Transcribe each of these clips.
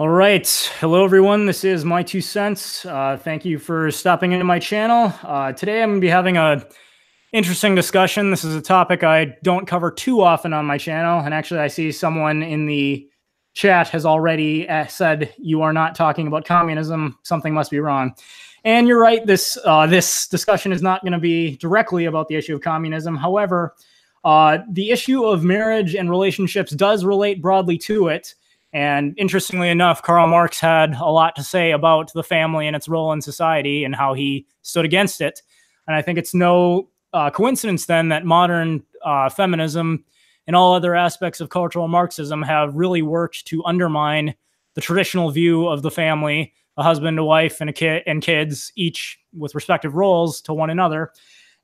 All right. Hello, everyone. This is My Two Cents. Thank you for stopping into my channel. Today, I'm going to be having a interesting discussion. This is a topic I don't cover too often on my channel. And actually, I see someone in the chat has already said, "You are not talking about communism. Something must be wrong." And you're right. This discussion is not going to be directly about the issue of communism. However, the issue of marriage and relationships does relate broadly to it. And interestingly enough, Karl Marx had a lot to say about the family and its role in society and how he stood against it. And I think it's no coincidence then that modern feminism and all other aspects of cultural Marxism have really worked to undermine the traditional view of the family, a husband, a wife, and a kid and kids, each with respective roles to one another.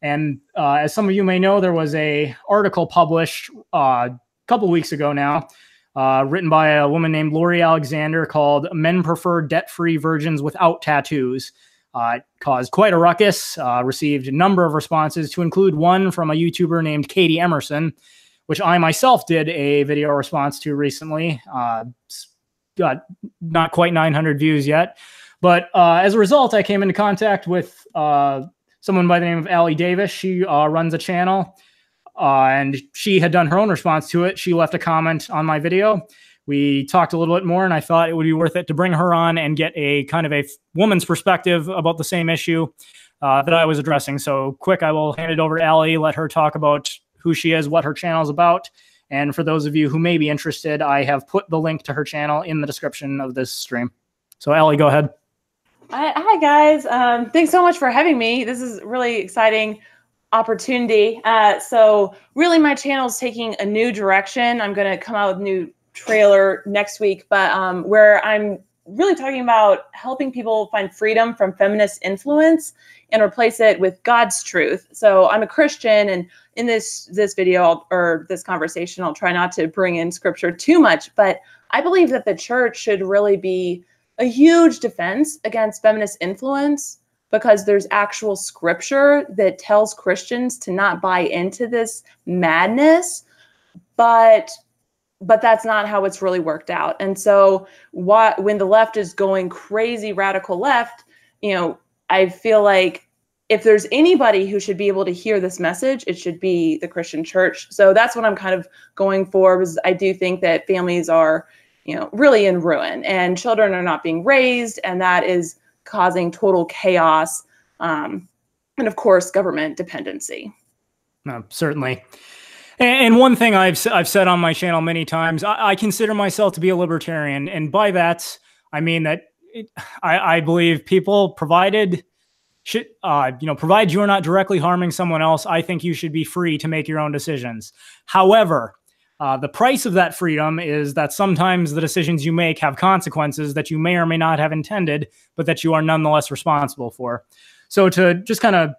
And as some of you may know, there was an article published a couple weeks ago now, written by a woman named Lori Alexander, called "Men Prefer Debt-Free Virgins Without Tattoos." It caused quite a ruckus, received a number of responses, to include one from a YouTuber named Katie Emmerson, which I myself did a video response to recently. Got not quite 900 views yet. But as a result, I came into contact with someone by the name of Allie Davis. She runs a channel. And she had done her own response to it. She left a comment on my video. We talked a little bit more, and I thought it would be worth it to bring her on and get a kind of a woman's perspective about the same issue that I was addressing. So quick, I will hand it over to Allie, let her talk about who she is, what her channel is about. And for those of you who may be interested, I have put the link to her channel in the description of this stream. So Allie, go ahead. Hi, guys. Thanks so much for having me. This is really exciting opportunity. So really my channel is taking a new direction. I'm going to come out with a new trailer next week, but where I'm really talking about helping people find freedom from feminist influence and replace it with God's truth. So I'm a Christian, and in this video or this conversation, I'll try not to bring in scripture too much, but I believe that the church should really be a huge defense against feminist influence, because there's actual scripture that tells Christians to not buy into this madness, but that's not how it's really worked out. And so when the left is going crazy radical left, I feel like if there's anybody who should be able to hear this message, it should be the Christian church. So that's what I'm kind of going for, because I do think that families are, really in ruin, and children are not being raised, and that is causing total chaos, and of course, government dependency. No, certainly. And one thing I've said on my channel many times, I consider myself to be a libertarian, and by that I mean that I believe people, provided you are not directly harming someone else, I think you should be free to make your own decisions. However, the price of that freedom is that sometimes the decisions you make have consequences that you may or may not have intended, but that you are nonetheless responsible for. So to just kind of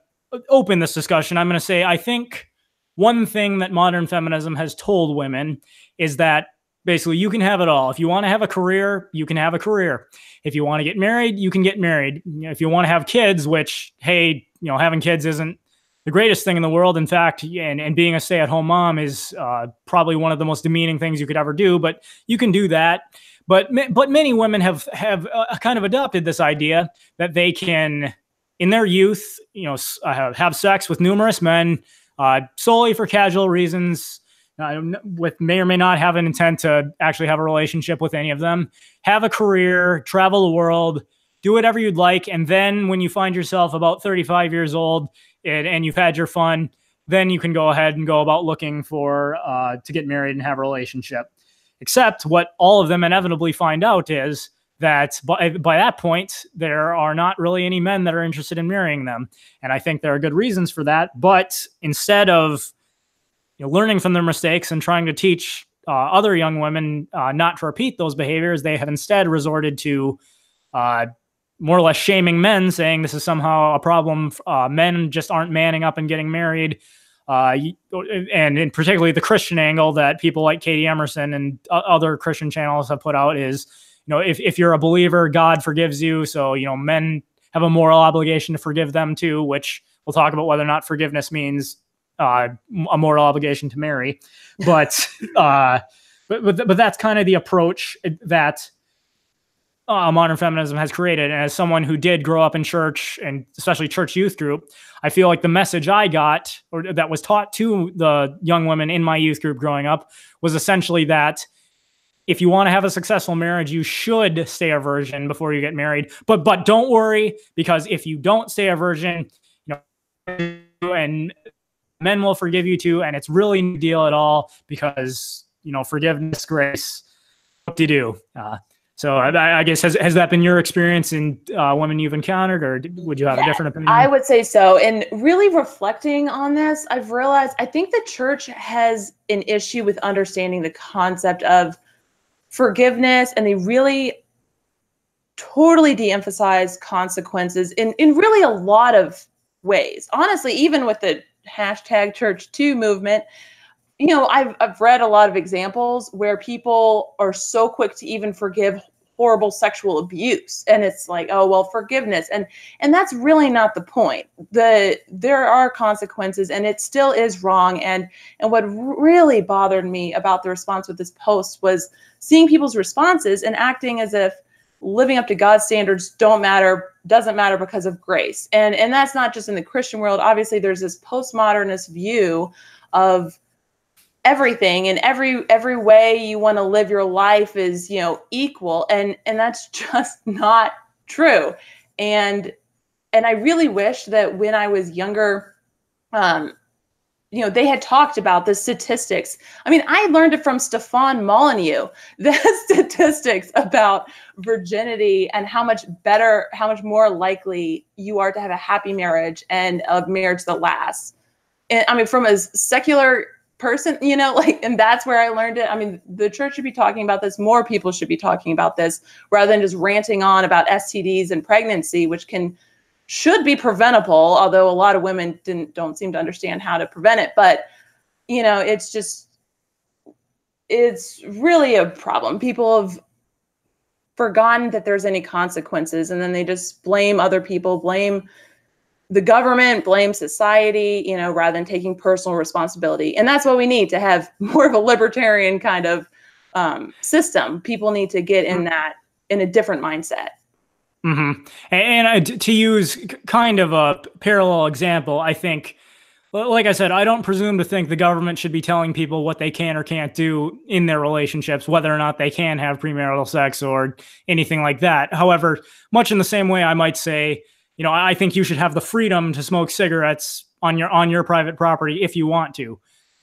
open this discussion, I'm going to say, I think one thing that modern feminism has told women is that basically you can have it all. If you want to have a career, you can have a career. If you want to get married, you can get married. If you want to have kids, which, hey, having kids isn't the greatest thing in the world. In fact, and being a stay-at-home mom is probably one of the most demeaning things you could ever do, but you can do that. But many women have kind of adopted this idea that they can, in their youth, have sex with numerous men solely for casual reasons, with may or may not have an intent to actually have a relationship with any of them, have a career, travel the world, do whatever you'd like, and then when you find yourself about 35 years old and you've had your fun, then you can go ahead and go about looking for to get married and have a relationship. Except what all of them inevitably find out is that by that point, there are not really any men that are interested in marrying them. And I think there are good reasons for that. But instead of learning from their mistakes and trying to teach other young women not to repeat those behaviors, they have instead resorted to more or less shaming men, saying this is somehow a problem. Men just aren't manning up and getting married. And in particularly the Christian angle that people like Katie Emmerson and other Christian channels have put out is, if you're a believer, God forgives you. So, men have a moral obligation to forgive them too, which we'll talk about whether or not forgiveness means a moral obligation to marry. But that's kind of the approach that modern feminism has created. And as someone who did grow up in church, and especially church youth group, I feel like the message I got, or that was taught to the young women in my youth group growing up, was essentially that if you want to have a successful marriage, you should stay a virgin before you get married. But don't worry, because if you don't stay a virgin, and men will forgive you too, and it's really no deal at all, because forgiveness, grace, what do you do? So I guess has that been your experience in women you've encountered, or would you have a different opinion? I would say so. And really reflecting on this, I've realized I think the church has an issue with understanding the concept of forgiveness, and they really totally de-emphasize consequences in really a lot of ways. Honestly, even with the #Church2 movement, I've read a lot of examples where people are so quick to even forgive horrible sexual abuse, and it's like, oh well, forgiveness, and that's really not the point. There are consequences, and it still is wrong. And what really bothered me about the response with this post was seeing people's responses and acting as if living up to God's standards doesn't matter because of grace. And that's not just in the Christian world. Obviously, there's this postmodernist view of everything, and every way you want to live your life is equal, and that's just not true. And I really wish that when I was younger, they had talked about the statistics. I mean, I learned it from Stefan Molyneux, the statistics about virginity and how much more likely you are to have a happy marriage and a marriage that lasts. And I mean, from a secular person, and that's where I learned it. I mean, the church should be talking about this. More people should be talking about this rather than just ranting on about STDs and pregnancy, which should be preventable, although a lot of women don't seem to understand how to prevent it. But, it's really a problem. People have forgotten that there's any consequences, and then they just blame other people, blame the government, blame society, rather than taking personal responsibility. And that's what we need to have more of a libertarian kind of system. People need to get in a different mindset. Mm-hmm. And to use kind of a parallel example, I think, like I said, I don't presume to think the government should be telling people what they can or can't do in their relationships, whether or not they can have premarital sex or anything like that. However, much in the same way, I might say, I think you should have the freedom to smoke cigarettes on your private property if you want to.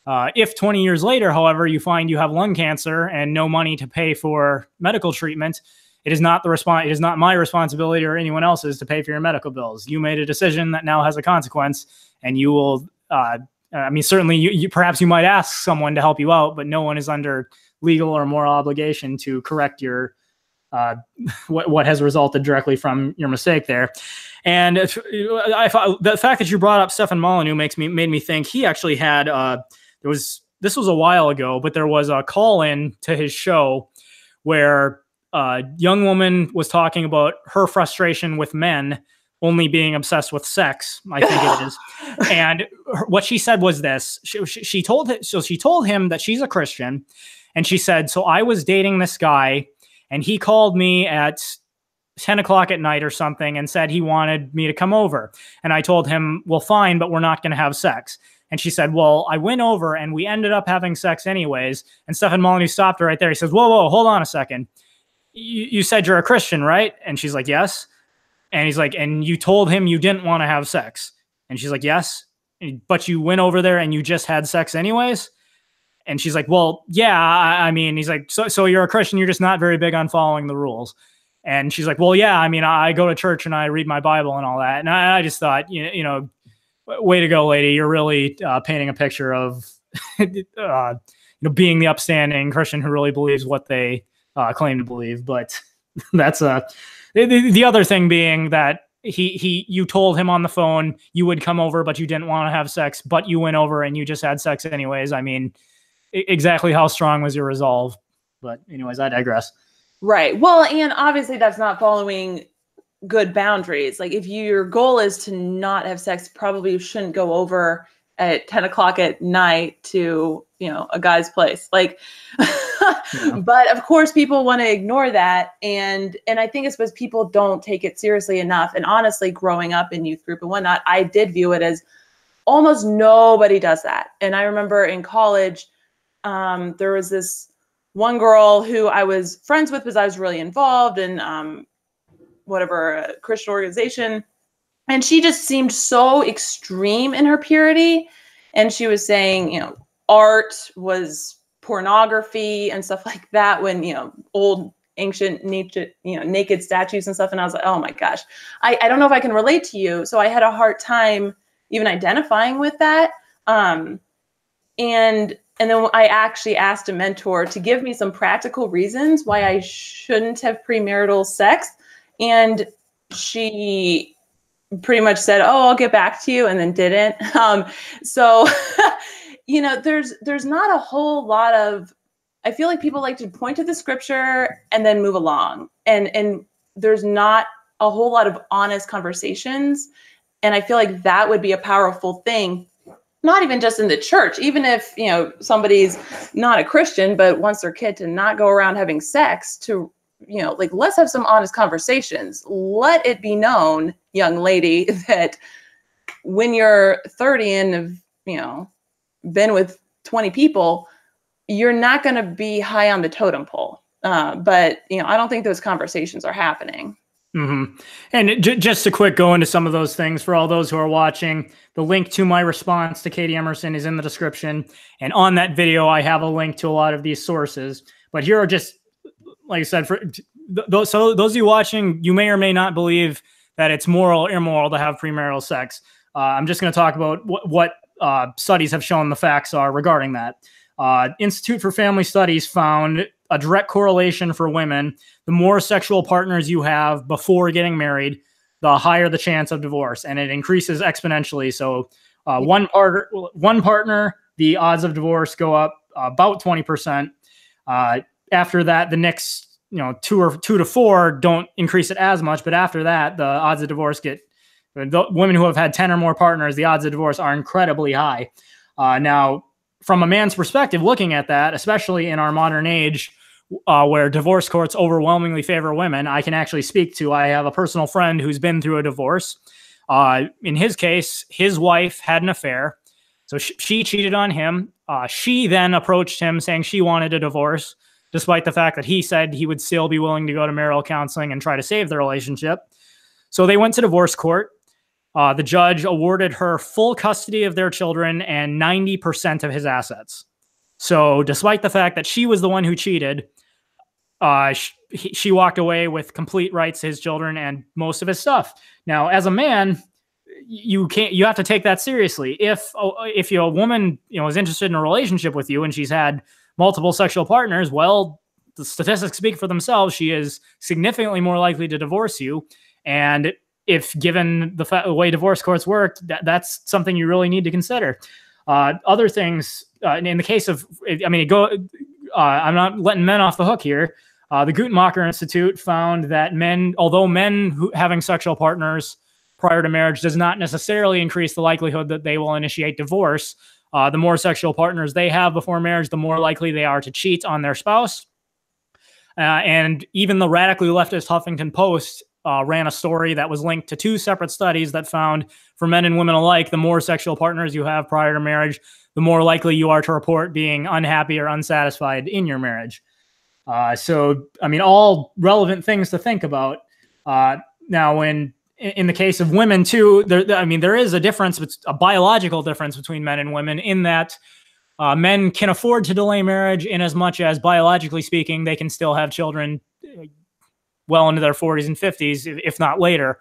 If 20 years later, however, you find you have lung cancer and no money to pay for medical treatment, it is not my responsibility or anyone else's to pay for your medical bills. You made a decision that now has a consequence, and you will. Certainly, you perhaps you might ask someone to help you out, but no one is under legal or moral obligation to correct your what has resulted directly from your mistake there. And the fact that you brought up Stefan Molyneux made me think he actually had this was a while ago, but there was a call in to his show where a young woman was talking about her frustration with men only being obsessed with sex, I think it is. And what she said was this: she told him that she's a Christian, and she said, so I was dating this guy, and he called me at 10 o'clock at night or something and said he wanted me to come over. And I told him, well, fine, but we're not going to have sex. And she said, well, I went over and we ended up having sex anyways. And Stefan Molyneux stopped her right there. He says, whoa, hold on a second. You said you're a Christian, right? And she's like, yes. And he's like, and you told him you didn't want to have sex. And she's like, yes. But you went over there and you just had sex anyways. And she's like, well, yeah, I mean, he's like, so you're a Christian, you're just not very big on following the rules. And she's like, well, yeah, I mean, I go to church and I read my Bible and all that. And I just thought, way to go, lady. You're really painting a picture of, being the upstanding Christian who really believes what they claim to believe. But that's the other thing being that you told him on the phone you would come over, but you didn't want to have sex, but you went over and you just had sex anyways. I mean, exactly how strong was your resolve? But anyways, I digress. Right. Well, and obviously that's not following good boundaries. Like if your goal is to not have sex, probably you shouldn't go over at 10 o'clock at night to, a guy's place. Like, yeah. But of course people want to ignore that. And I think it's because people don't take it seriously enough. And honestly, growing up in youth group and whatnot, I did view it as almost nobody does that. And I remember in college, there was this one girl who I was friends with because I was really involved in whatever Christian organization. And she just seemed so extreme in her purity. And she was saying, art was pornography and stuff like that when, old ancient naked statues and stuff. And I was like, oh my gosh, I don't know if I can relate to you. So I had a hard time even identifying with that. And then I actually asked a mentor to give me some practical reasons why I shouldn't have premarital sex. And she pretty much said, oh, I'll get back to you, and then didn't. So, there's not a whole lot of, I feel like people like to point to the scripture and then move along. And there's not a whole lot of honest conversations. And I feel like that would be a powerful thing, not even just in the church, even if, somebody's not a Christian, but wants their kid to not go around having sex, to, let's have some honest conversations. Let it be known, young lady, that when you're 30 and have, been with 20 people, you're not going to be high on the totem pole. But, I don't think those conversations are happening. Mm-hmm. And just a quick go into some of those things for all those who are watching. The link to my response to Katie Emmerson is in the description. And on that video, I have a link to a lot of these sources. But here are just, like I said, for those of you watching, you may or may not believe that it's moral or immoral to have premarital sex. I'm just going to talk about what studies have shown the facts are regarding that. Institute for Family Studies found a direct correlation for women. The more sexual partners you have before getting married, the higher the chance of divorce, and it increases exponentially. So one partner, the odds of divorce go up about 20%. After that, the next, two to four don't increase it as much, but after that, the odds of divorce women who have had 10 or more partners, the odds of divorce are incredibly high. Now, from a man's perspective, looking at that, especially in our modern age, where divorce courts overwhelmingly favor women, I can actually speak to. I have a personal friend who's been through a divorce. In his case, his wife had an affair, so she cheated on him. She then approached him saying she wanted a divorce, despite the fact that he said he would still be willing to go to marital counseling and try to save the relationship. So they went to divorce court. The judge awarded her full custody of their children and 90% of his assets. So despite the fact that she was the one who cheated, she walked away with complete rights to his children and most of his stuff. Now, as a man, you have to take that seriously. If a woman, is interested in a relationship with you and she's had multiple sexual partners, well, the statistics speak for themselves. She is significantly more likely to divorce you. And if given the way divorce courts work, that's something you really need to consider. Other things, in the case of, I'm not letting men off the hook here. The Guttmacher Institute found that although men having sexual partners prior to marriage does not necessarily increase the likelihood that they will initiate divorce, the more sexual partners they have before marriage, the more likely they are to cheat on their spouse. And even the radically leftist Huffington Post ran a story that was linked to two separate studies that found for men and women alike, the more sexual partners you have prior to marriage, the more likely you are to report being unhappy or unsatisfied in your marriage. All relevant things to think about. Now, in the case of women too, there is a difference, a biological difference between men and women in that men can afford to delay marriage in as much as, biologically speaking, they can still have children well into their 40s and 50s, if not later.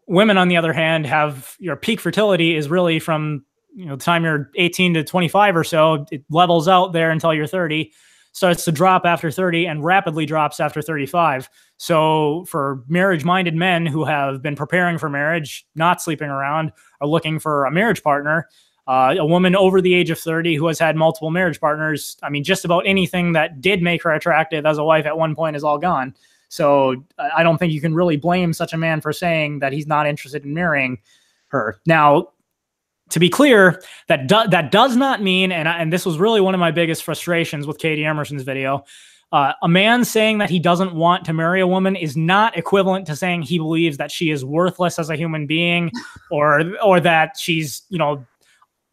Women, on the other hand, have your peak fertility is really from the time you're 18 to 25 or so. It levels out there until you're 30, starts to drop after 30, and rapidly drops after 35. So for marriage-minded men who have been preparing for marriage, not sleeping around, are looking for a marriage partner, a woman over the age of 30 who has had multiple marriage partners, just about anything that did make her attractive as a wife at one point is all gone. So I don't think you can really blame such a man for saying that he's not interested in marrying her. Now, to be clear, that does not mean, and this was really one of my biggest frustrations with Katie Emerson's video. A man saying that he doesn't want to marry a woman is not equivalent to saying he believes that she is worthless as a human being, or that she's, you know,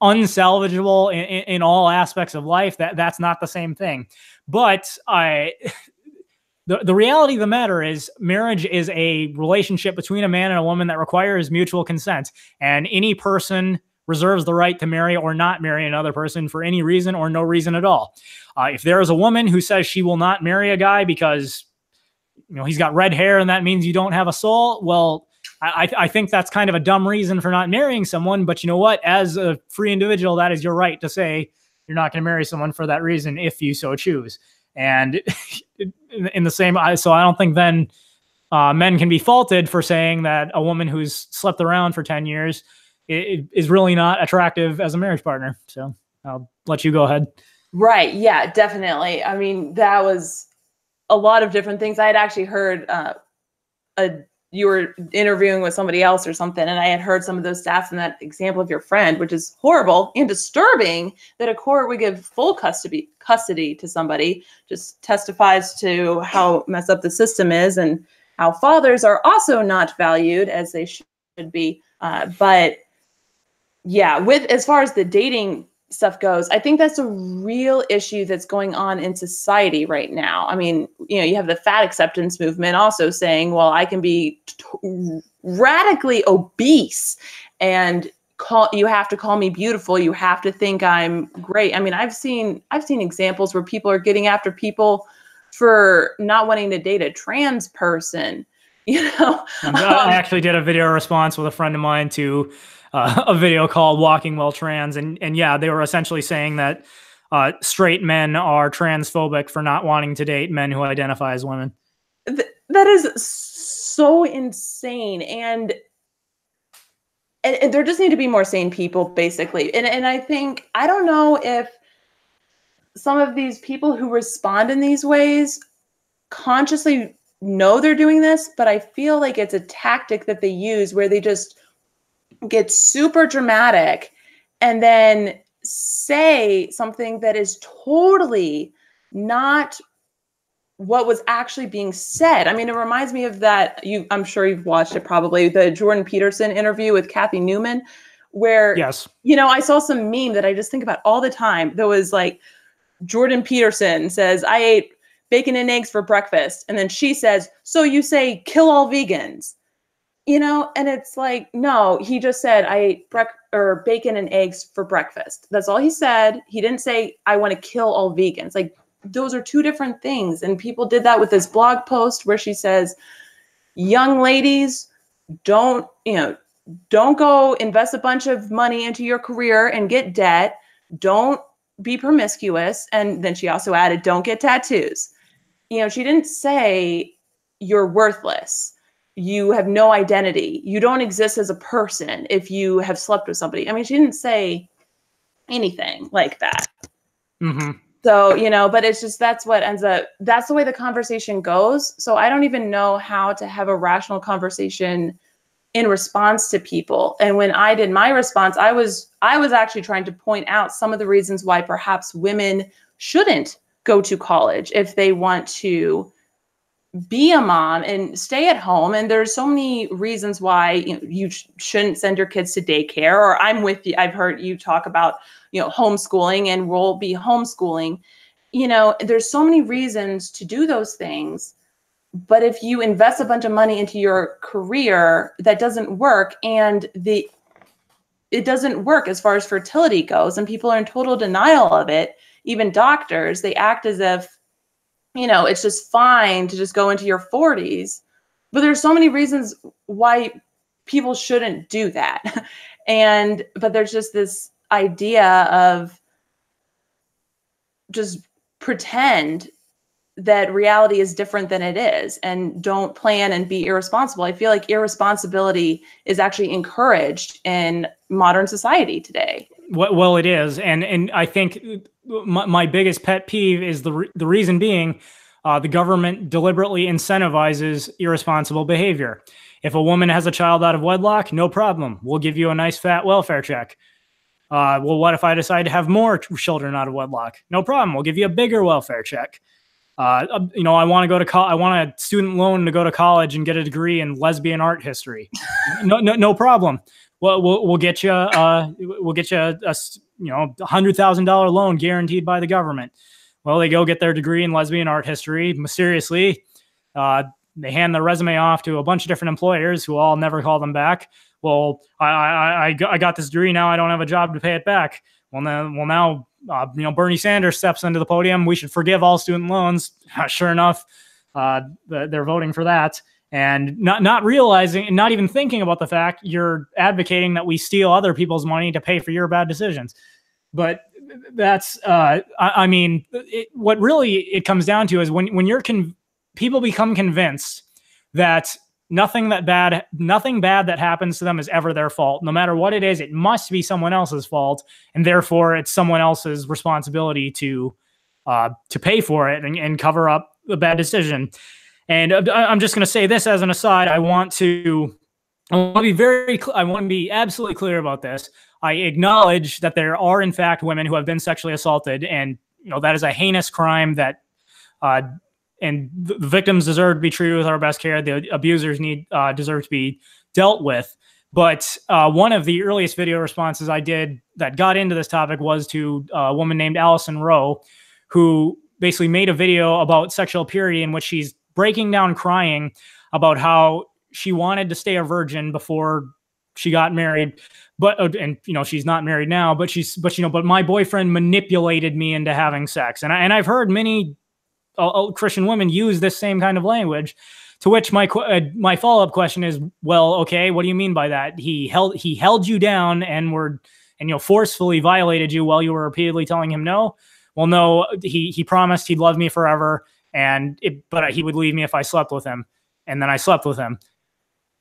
unsalvageable in all aspects of life. That's not the same thing. But the reality of the matter is marriage is a relationship between a man and a woman that requires mutual consent, and any person reserves the right to marry or not marry another person for any reason or no reason at all. If there is a woman who says she will not marry a guy because, you know, he's got red hair and that means you don't have a soul, well, I think that's kind of a dumb reason for not marrying someone. But you know what? As a free individual, that is your right to say you're not going to marry someone for that reason if you so choose. And in the same, so I don't think then men can be faulted for saying that a woman who's slept around for 10 years is really not attractive as a marriage partner. So I'll let you go ahead. Right. Yeah, definitely. I mean, that was a lot of different things. I had actually heard you were interviewing with somebody else or something, and I had heard some of those stats in that example of your friend, which is horrible and disturbing that a court would give full custody to somebody. Just testifies to how messed up the system is and how fathers are also not valued as they should be. But yeah, as far as the dating stuff goes, I think that's a real issue that's going on in society right now. I mean, you know, you have the fat acceptance movement also saying, well, I can be radically obese and you have to call me beautiful. You have to think I'm great. I mean, I've seen examples where people are getting after people for not wanting to date a trans person, you know. I actually did a video response with a friend of mine to a video called Walking While Trans. And yeah, they were essentially saying that straight men are transphobic for not wanting to date men who identify as women. That is so insane. And there just need to be more sane people, basically. And I think, I don't know if some of these people who respond in these ways consciously know they're doing this, but I feel like it's a tactic that they use where they just get super dramatic and then say something that is totally not what was actually being said. I mean, it reminds me of that, I'm sure you've watched it probably, the Jordan Peterson interview with Kathy Newman, where, yes, you know, I saw some meme that I just think about all the time. There was like, Jordan Peterson says, I ate bacon and eggs for breakfast. And then she says, so you say kill all vegans. You know, and it's like, no, he just said, I ate bacon and eggs for breakfast. That's all he said. He didn't say, I want to kill all vegans. Like, those are two different things. And people did that with this blog post where she says, young ladies, don't go invest a bunch of money into your career and get debt. Don't be promiscuous. And then she also added, don't get tattoos. You know, she didn't say you're worthless. You have no identity. You don't exist as a person if you have slept with somebody. I mean, she didn't say anything like that. Mm-hmm. So, you know, but it's just, that's the way the conversation goes. So I don't even know how to have a rational conversation in response to people. And when I did my response, I was actually trying to point out some of the reasons why perhaps women shouldn't go to college if they want to be a mom and stay at home. And there's so many reasons why you shouldn't send your kids to daycare. Or I'm with you. I've heard you talk about, homeschooling, and we'll be homeschooling. There's so many reasons to do those things. But if you invest a bunch of money into your career, that doesn't work. And it doesn't work as far as fertility goes. And people are in total denial of it. Even doctors, they act as if, it's just fine to just go into your 40s. But there's so many reasons why people shouldn't do that. But there's just this idea of just pretend that reality is different than it is, and don't plan and be irresponsible. I feel like irresponsibility is actually encouraged in modern society today. Well, it is. And I think my biggest pet peeve is the reason being the government deliberately incentivizes irresponsible behavior. If a woman has a child out of wedlock, no problem. We'll give you a nice fat welfare check. Well, what if I decide to have more children out of wedlock? No problem. We'll give you a bigger welfare check. You know, I want to go to I want a student loan to go to college and get a degree in lesbian art history. No problem. Well, we'll get you a you know, $100,000 loan guaranteed by the government. Well, they go get their degree in lesbian art history. Mysteriously, they hand their resume off to a bunch of different employers who all never call them back. Well, I got this degree now. I don't have a job to pay it back. Well, now, you know, Bernie Sanders steps into the podium. We should forgive all student loans. Sure enough, they're voting for that, and not realizing and not even thinking about the fact you're advocating that we steal other people's money to pay for your bad decisions. But that's, I mean, what really it comes down to is when people become convinced that nothing bad that happens to them is ever their fault. No matter what it is, it must be someone else's fault, and therefore it's someone else's responsibility to pay for it and cover up the bad decision. And I'm just going to say this as an aside. I want to be absolutely clear about this. I acknowledge that there are in fact women who have been sexually assaulted, and you know that is a heinous crime that and the victims deserve to be treated with our best care. The abusers deserve to be dealt with. But one of the earliest video responses I did that got into this topic was to a woman named Allison Rowe, who basically made a video about sexual purity in which she's breaking down crying about how she wanted to stay a virgin before she got married. And you know, she's not married now, but my boyfriend manipulated me into having sex. And I've heard many Christian women use this same kind of language, to which my follow-up question is, well, okay, what do you mean by that? He held you down and you know, forcefully violated you while you were repeatedly telling him no? Well, no, he promised he'd love me forever, but he would leave me if I slept with him, and then I slept with him.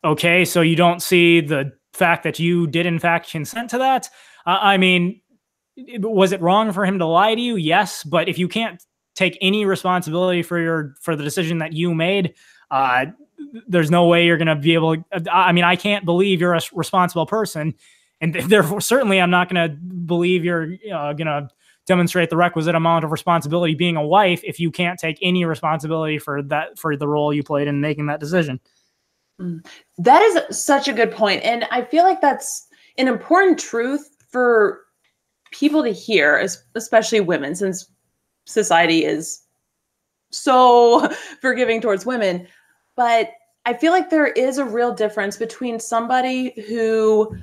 Okay, so you don't see the fact that you did in fact consent to that? I mean, was it wrong for him to lie to you? Yes, but if you can't take any responsibility for the decision that you made, there's no way you're going to be able to, I mean, I can't believe you're a responsible person. And therefore, certainly I'm not going to believe you're going to demonstrate the requisite amount of responsibility being a wife if you can't take any responsibility for the role you played in making that decision. That is such a good point. And I feel like that's an important truth for people to hear, especially women, since society is so forgiving towards women. But I feel like there is a real difference between somebody who,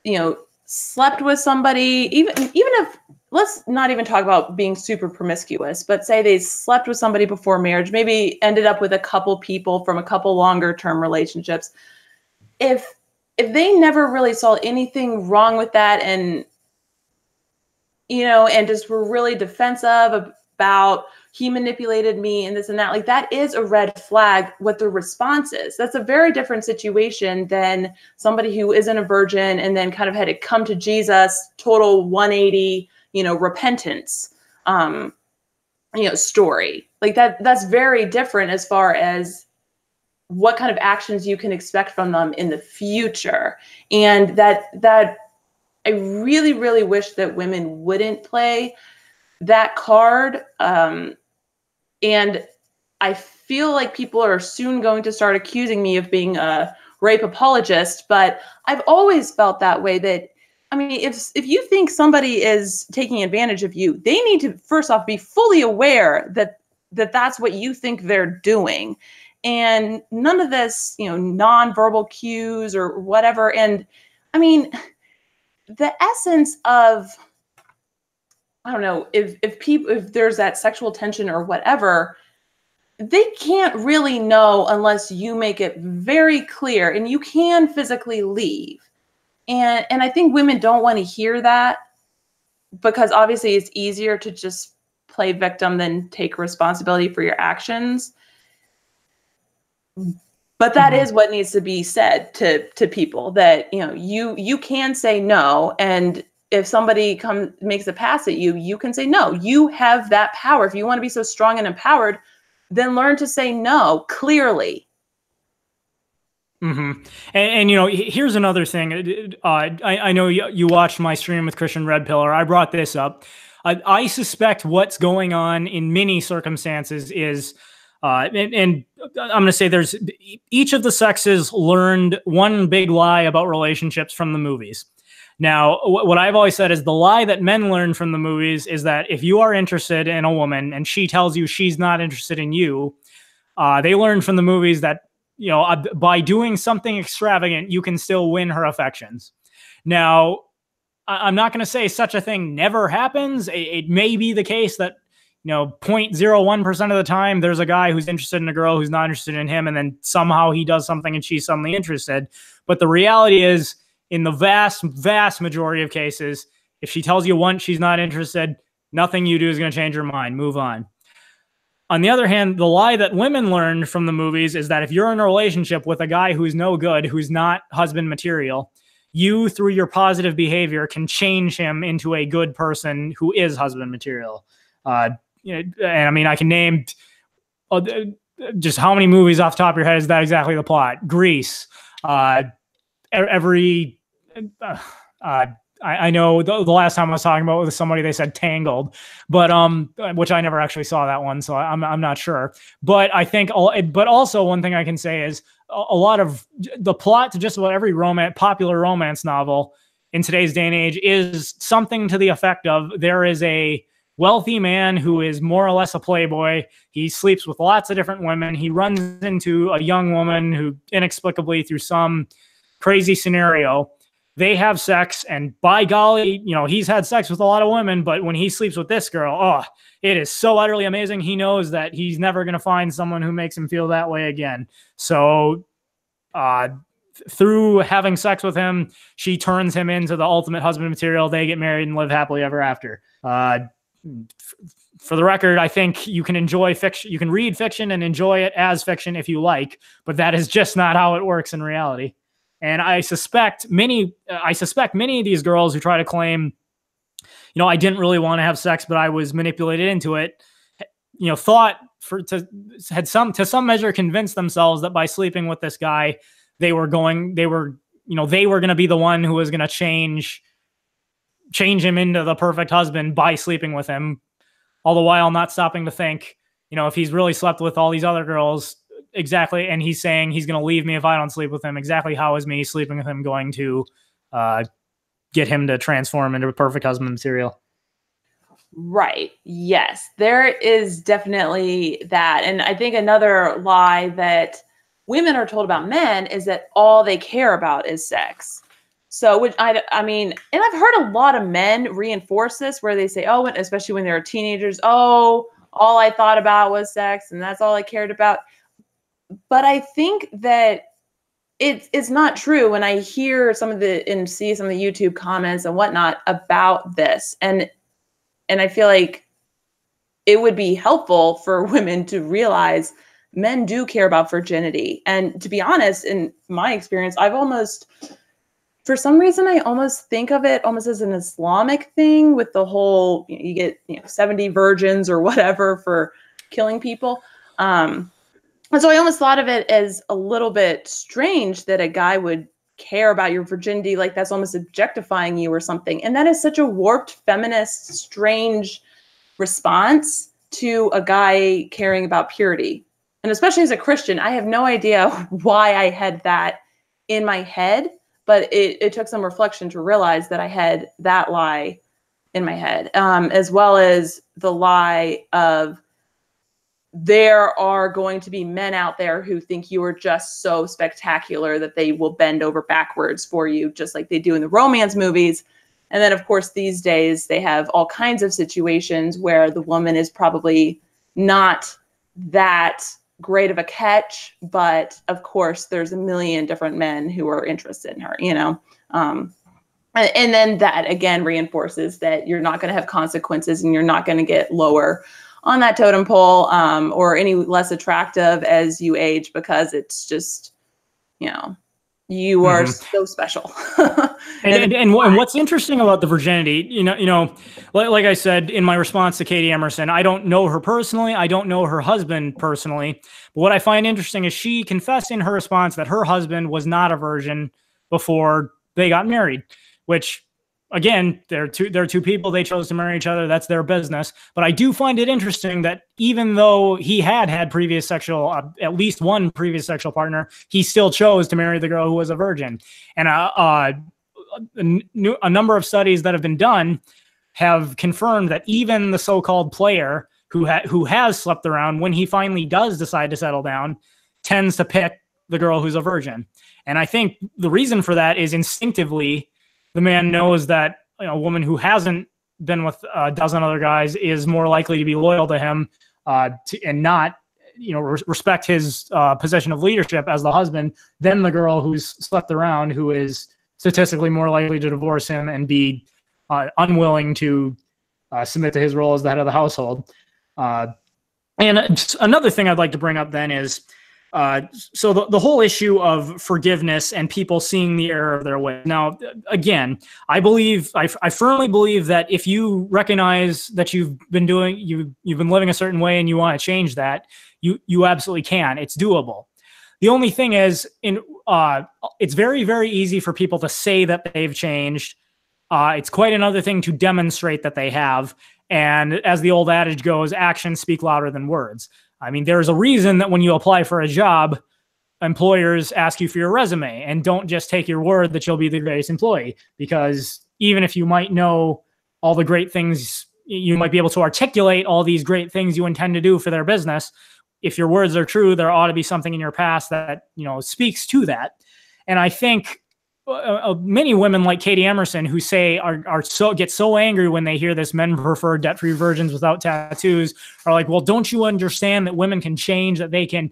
you know, slept with somebody, even if, let's not even talk about being super promiscuous, but say they slept with somebody before marriage, maybe ended up with a couple people from a couple longer term relationships. If they never really saw anything wrong with that, and you know, and just were really defensive about he manipulated me and this and that, like that is a red flag what the response is. That's a very different situation than somebody who isn't a virgin and then kind of had to come to Jesus, total 180, you know, repentance, you know, story. Like that's very different as far as what kind of actions you can expect from them in the future. And that I really, really wish that women wouldn't play that card. And I feel like people are soon going to start accusing me of being a rape apologist, but I've always felt that way. That, I mean, if you think somebody is taking advantage of you, they need to first off be fully aware that that's what you think they're doing. And none of this, you know, nonverbal cues or whatever. And I mean, the essence of, I don't know, if there's that sexual tension or whatever, they can't really know unless you make it very clear, and you can physically leave. And I think women don't want to hear that, because obviously it's easier to just play victim than take responsibility for your actions. But that is what needs to be said to people, that, you know, you can say no. And if somebody makes a pass at you, you can say no. You have that power. If you want to be so strong and empowered, then learn to say no clearly. And, you know, here's another thing. I know you watched my stream with Christian Red Pillar. I brought this up. I suspect what's going on in many circumstances is, and I'm going to say there's each of the sexes learned one big lie about relationships from the movies. Now, what I've always said is the lie that men learn from the movies is that if you are interested in a woman and she tells you she's not interested in you, they learn from the movies that, you know, by doing something extravagant, you can still win her affections. Now, I'm not going to say such a thing never happens. It may be the case that, you know, 0.01% of the time there's a guy who's interested in a girl who's not interested in him, and then somehow he does something and she's suddenly interested. But the reality is, in the vast, vast majority of cases, if she tells you once she's not interested, nothing you do is going to change her mind. Move on. On the other hand, the lie that women learned from the movies is that if you're in a relationship with a guy who's no good, who's not husband material, you, through your positive behavior, can change him into a good person who is husband material. And I mean, I can name just how many movies off the top of your head is that exactly the plot? Grease. I know the last time I was talking about with somebody, they said Tangled, but which I never actually saw that one, so I'm not sure. But I think, but also one thing I can say is a lot of the plot to just about every popular romance novel in today's day and age is something to the effect of there is a wealthy man who is more or less a playboy. He sleeps with lots of different women. He runs into a young woman who inexplicably, through some crazy scenario, they have sex, and by golly, you know, he's had sex with a lot of women, but when he sleeps with this girl, oh, it is so utterly amazing. He knows that he's never going to find someone who makes him feel that way again. So through having sex with him, she turns him into the ultimate husband material. They get married and live happily ever after. For the record, I think you can enjoy fiction. You can read fiction and enjoy it as fiction if you like, but that is just not how it works in reality. And I suspect many of these girls who try to claim, you know, I didn't really want to have sex, but I was manipulated into it, you know, to some measure convinced themselves that by sleeping with this guy, they were going to be the one who was going to change him into the perfect husband by sleeping with him. All the while not stopping to think, you know, if he's really slept with all these other girls, exactly, and he's saying he's going to leave me if I don't sleep with him, exactly how is me sleeping with him going to get him to transform into a perfect husband material? Right. Yes, there is definitely that. And I think another lie that women are told about men is that all they care about is sex. So, which I mean, and I've heard a lot of men reinforce this where they say, oh, especially when they're teenagers, oh, all I thought about was sex and that's all I cared about. But I think that it's not true when I hear see some of the YouTube comments and whatnot about this. And I feel like it would be helpful for women to realize men do care about virginity. And to be honest, in my experience, for some reason, I almost think of it almost as an Islamic thing with the whole, you get 70 virgins or whatever for killing people. And so I almost thought of it as a little bit strange that a guy would care about your virginity, like that's almost objectifying you or something. And that is such a warped, feminist, strange response to a guy caring about purity. And especially as a Christian, I have no idea why I had that in my head, but it took some reflection to realize that I had that lie in my head, as well as the lie of there are going to be men out there who think you are just so spectacular that they will bend over backwards for you, just like they do in the romance movies. And then, of course, these days they have all kinds of situations where the woman is probably not that great of a catch, but of course there's a million different men who are interested in her, and then that again reinforces that you're not going to have consequences and you're not going to get lower on that totem pole or any less attractive as you age, because it's just, you you are so special. And what's interesting about the virginity, like I said in my response to Katie Emmerson, I don't know her personally. I don't know her husband personally. But what I find interesting is she confessed in her response that her husband was not a virgin before they got married, which, again, they're two people. They chose to marry each other. That's their business. But I do find it interesting that even though he had previous sexual, at least one previous sexual partner, he still chose to marry the girl who was a virgin. And a number of studies that have been done have confirmed that even the so-called player who has slept around, when he finally does decide to settle down, tends to pick the girl who's a virgin. And I think the reason for that is instinctively the man knows that a woman who hasn't been with a dozen other guys is more likely to be loyal to him and not respect his position of leadership as the husband than the girl who's slept around, who is statistically more likely to divorce him and be unwilling to submit to his role as the head of the household. And another thing I'd like to bring up then is, so the whole issue of forgiveness and people seeing the error of their way. Now, again, I firmly believe that if you recognize that you've been living a certain way and you want to change that, you absolutely can. It's doable. The only thing is, it's very, very easy for people to say that they've changed. It's quite another thing to demonstrate that they have. And as the old adage goes, actions speak louder than words. I mean, there's a reason that when you apply for a job, employers ask you for your resume and don't just take your word that you'll be the greatest employee, because even if you might know all the great things, you might be able to articulate all these great things you intend to do for their business. If your words are true, there ought to be something in your past that, speaks to that. And I think many women like Katie Emmerson, who say get so angry when they hear this men prefer debt-free virgins without tattoos, are like, well, don't you understand that women can change, that they can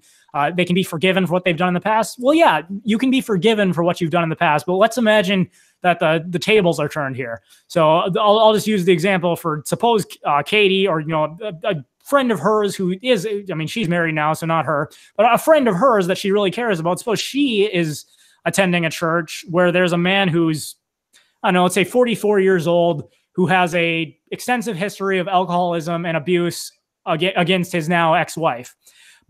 be forgiven for what they've done in the past? Well, yeah, you can be forgiven for what you've done in the past, but let's imagine that the tables are turned here. So I'll just use the example for, suppose Katie, or a friend of hers who is, she's married now, so not her, but a friend of hers that she really cares about. Suppose she is attending a church where there's a man who's, let's say 44 years old, who has a extensive history of alcoholism and abuse against his now ex-wife.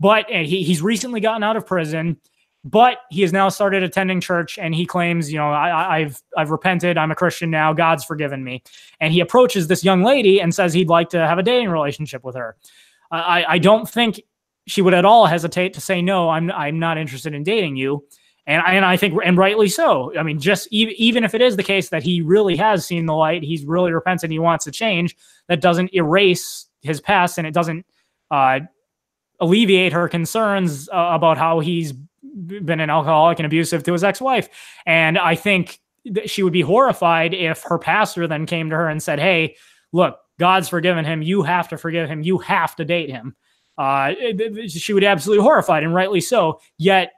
But he's recently gotten out of prison, but he has now started attending church, and he claims, I've repented. I'm a Christian now. God's forgiven me. And he approaches this young lady and says he'd like to have a dating relationship with her. I don't think she would at all hesitate to say, no, I'm not interested in dating you. And I think, and rightly so. I mean, just even if it is the case that he really has seen the light, he's really repentant, he wants to change, that doesn't erase his past, and it doesn't alleviate her concerns about how he's been an alcoholic and abusive to his ex-wife. And I think that she would be horrified if her pastor then came to her and said, hey, look, God's forgiven him. You have to forgive him. You have to date him. She would be absolutely horrified, and rightly so. Yet,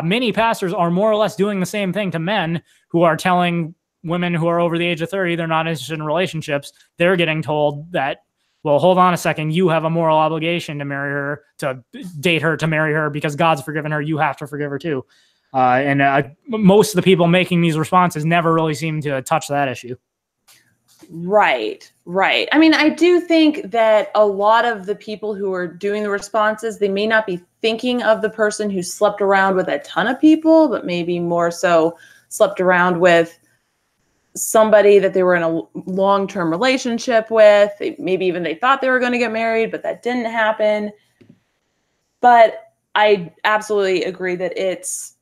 many pastors are more or less doing the same thing to men who are telling women who are over the age of 30 they're not interested in relationships. They're getting told that, well, hold on a second, you have a moral obligation to marry her, to date her, to marry her, because God's forgiven her. You have to forgive her too. And most of the people making these responses never really seem to touch that issue. Right. I mean, I do think that a lot of the people who are doing the responses, they may not be thinking of the person who slept around with a ton of people, but maybe more so slept around with somebody that they were in a long-term relationship with. Maybe even they thought they were going to get married, but that didn't happen. But I absolutely agree that it's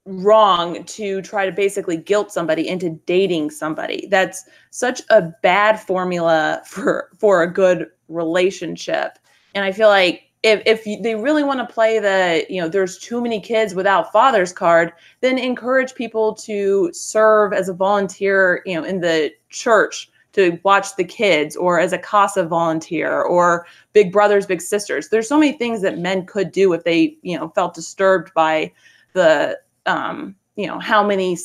wrong to try to basically guilt somebody into dating somebody. That's such a bad formula for a good relationship. And I feel like if they really want to play the, there's too many kids without fathers card, then encourage people to serve as a volunteer, in the church to watch the kids, or as a CASA volunteer, or Big Brothers, Big Sisters. There's so many things that men could do if they, felt disturbed by the, how many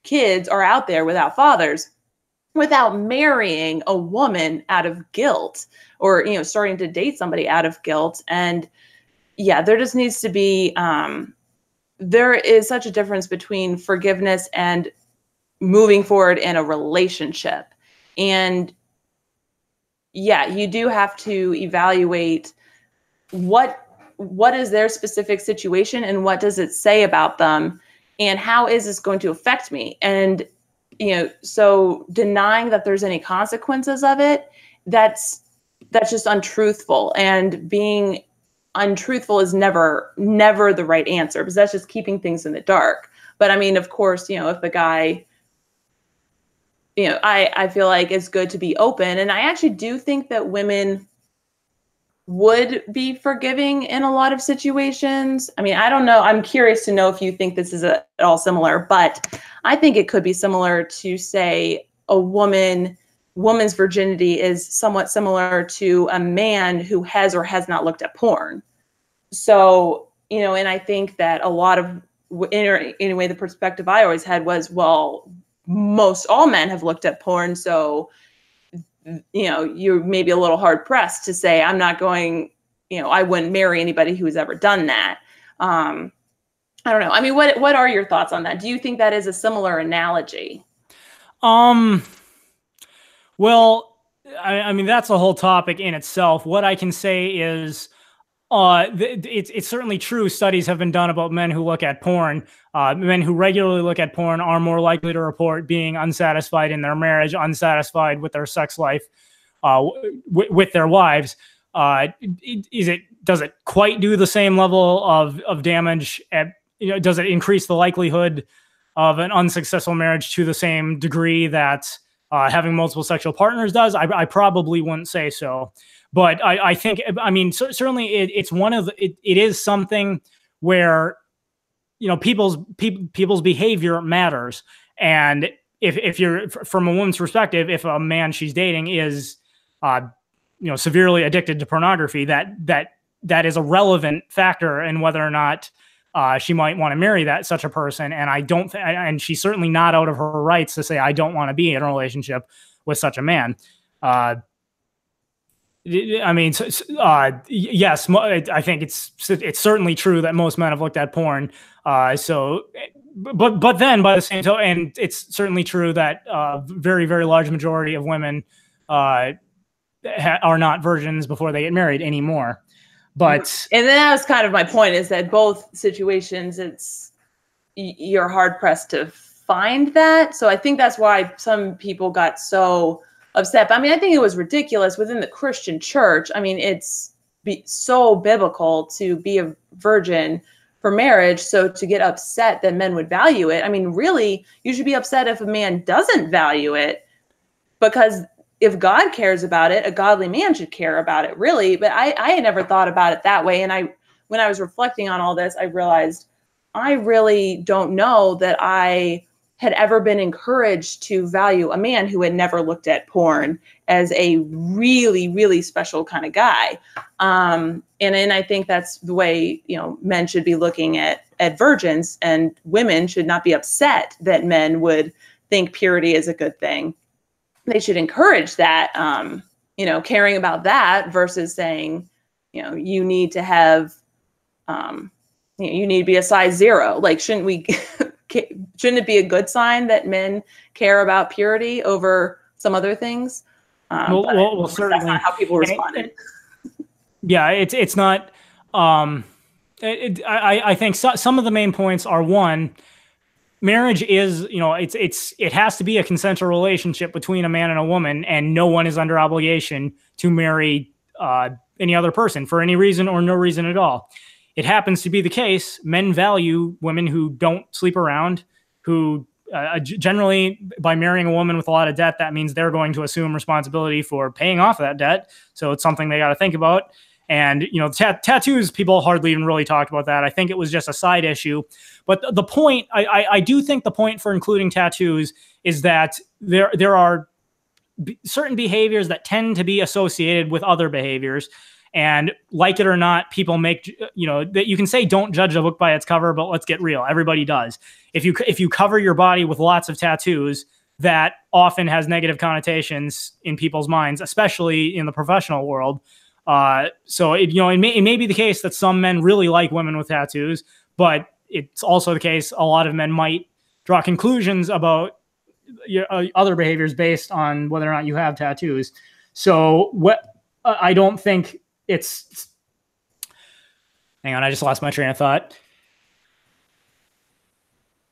kids are out there without fathers, without marrying a woman out of guilt, or, starting to date somebody out of guilt. And yeah, there just needs to be there is such a difference between forgiveness and moving forward in a relationship. And yeah, you do have to evaluate what is their specific situation and what does it say about them and how is this going to affect me? And so denying that there's any consequences of it, that's just untruthful, and being untruthful is never the right answer, because that's just keeping things in the dark. But I mean, of course, if a guy, I feel like it's good to be open, and I actually do think that women would be forgiving in a lot of situations. I mean, I don't know. I'm curious to know if you think this is at all similar, but I think it could be similar to, say, a woman's virginity is somewhat similar to a man who has or has not looked at porn. So, and I think that a lot of, anyway, the perspective I always had was, well, most all men have looked at porn, so you're maybe a little hard pressed to say, I'm not going, I wouldn't marry anybody who has ever done that. I don't know. I mean, what are your thoughts on that? Do you think that is a similar analogy? Well, I mean, that's a whole topic in itself. What I can say is, it's certainly true. Studies have been done about men who look at porn. Men who regularly look at porn are more likely to report being unsatisfied in their marriage, unsatisfied with their sex life, with their wives. Does it quite do the same level of damage? Does it increase the likelihood of an unsuccessful marriage to the same degree that having multiple sexual partners does? I probably wouldn't say so. But I think, I mean, certainly it's one of it is something where, people's behavior matters. And if you're, from a woman's perspective, if a man she's dating is, severely addicted to pornography, that is a relevant factor in whether or not she might want to marry such a person. And and she's certainly not out of her rights to say, I don't want to be in a relationship with such a man. I mean, yes, I think it's certainly true that most men have looked at porn. But then by the same token, and it's certainly true that very, very large majority of women are not virgins before they get married anymore. But and then that was kind of my point, is that both situations, you're hard pressed to find that. So I think that's why some people got so upset. But I mean, I think it was ridiculous within the Christian church. I mean, it's so biblical to be a virgin for marriage. So to get upset that men would value it, I mean, really, you should be upset if a man doesn't value it, because if God cares about it, a godly man should care about it, really. But I had never thought about it that way. And when I was reflecting on all this, I realized I really don't know that I had ever been encouraged to value a man who had never looked at porn as a really, really special kind of guy. And I think that's the way, men should be looking at virgins, and women should not be upset that men would think purity is a good thing. They should encourage that, caring about that, versus saying, you need to have, you need to be a size 0. Like, shouldn't it be a good sign that men care about purity over some other things? Well, certainly that's not how people responded. Yeah, it's not. I think some of the main points are, one, marriage is, it has to be a consensual relationship between a man and a woman, and no one is under obligation to marry any other person for any reason or no reason at all. It happens to be the case. Men value women who don't sleep around, who generally, by marrying a woman with a lot of debt, that means they're going to assume responsibility for paying off that debt. So it's something they got to think about. And, tattoos, people hardly even really talked about that. I think it was just a side issue. But the point, I do think the point for including tattoos is that there are certain behaviors that tend to be associated with other behaviors. And like it or not, people make, that you can say, don't judge a book by its cover, but let's get real. Everybody does. If you cover your body with lots of tattoos, that often has negative connotations in people's minds, especially in the professional world. So it may be the case that some men really like women with tattoos, but it's also the case a lot of men might draw conclusions about your other behaviors based on whether or not you have tattoos. So I don't think it's. Hang on, I just lost my train of thought.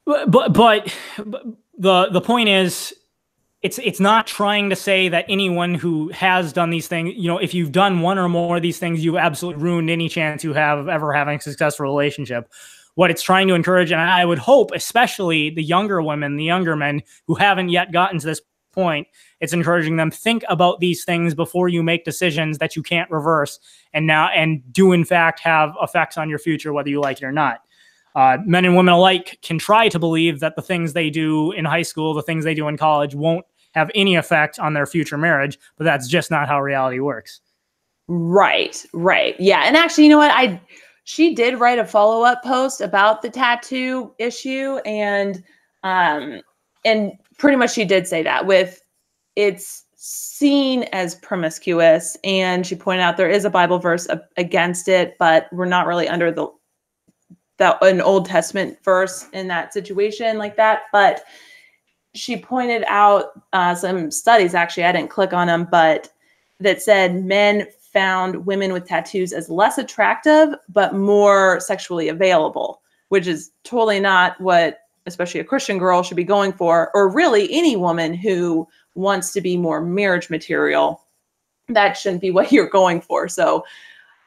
But the point is, it's not trying to say that anyone who has done these things, if you've done one or more of these things, you've absolutely ruined any chance you have of ever having a successful relationship. What it's trying to encourage, and I would hope, especially the younger women, the younger men who haven't yet gotten to this point, it's encouraging them, think about these things before you make decisions that you can't reverse and do in fact have effects on your future, whether you like it or not. Men and women alike can try to believe that the things they do in high school, the things they do in college won't have any effect on their future marriage, but that's just not how reality works. Right. Yeah. And actually, you know what? She did write a follow-up post about the tattoo issue, and pretty much she did say that it's seen as promiscuous, and she pointed out there is a Bible verse against it, but we're not really under an Old Testament verse in that situation like that. But she pointed out some studies, actually, I didn't click on them, but that said men found women with tattoos as less attractive, but more sexually available, which is totally not what especially a Christian girl should be going for, or really any woman who wants to be more marriage material. That shouldn't be what you're going for. So